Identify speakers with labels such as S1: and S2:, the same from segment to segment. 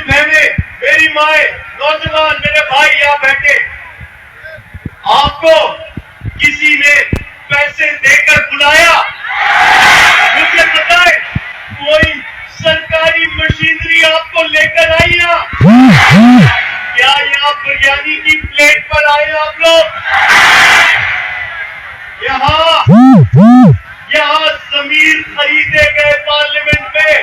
S1: बहनें, मेरी माए, नौजवान, मेरे भाई यहाँ बैठे, आपको किसी ने पैसे देकर बुलाया? मुझे बताए, कोई सरकारी मशीनरी आपको लेकर आई ना? क्या यहाँ बिरयानी की प्लेट पर आए आप लोग? यहाँ जमीन खरीदे गए पार्लियामेंट में।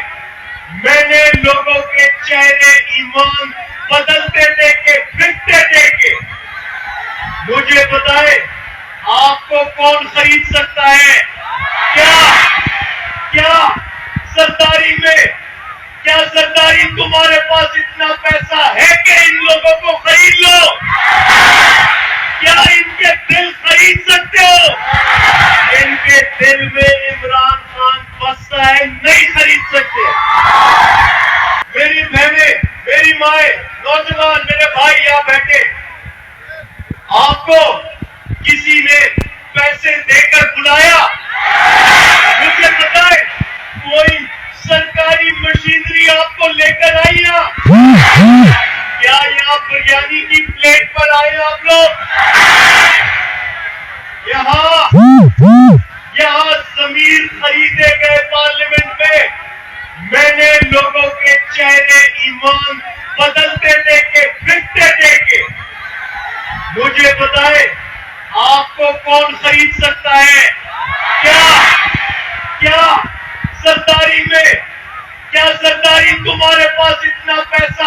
S1: मैंने लोगों के चेहरे ईमान बदलते देखे, फिरते देखे। मुझे बताए, आपको कौन खरीद सकता है? क्या सरदारी में, क्या सरदारी तुम्हारे पास इतना पैसा है कि इन लोगों को खरीद लो? क्या इनके दिल खरीद सकते हो? इनके दिल में इमरान खान बसता है, नहीं खरीद सकते। मेरी बहनें, मेरी माए, नौजवान, मेरे भाई यहाँ बैठे, आपको किसी ने पैसे देकर बुलाया? मुझे बताए, कोई सरकारी मशीनरी आपको लेकर आई ना? क्या यहाँ बिरयानी की प्लेट पर आए आप लोग? यहाँ जमीन खरीदे गए पार्लियामेंट में। मैंने लोगों के चेहरे ईमान बदलते देखे, फिरते देखे। मुझे बताए, आपको कौन खरीद सकता है? क्या सरदारी में, क्या सरदारी तुम्हारे पास इतना पैसा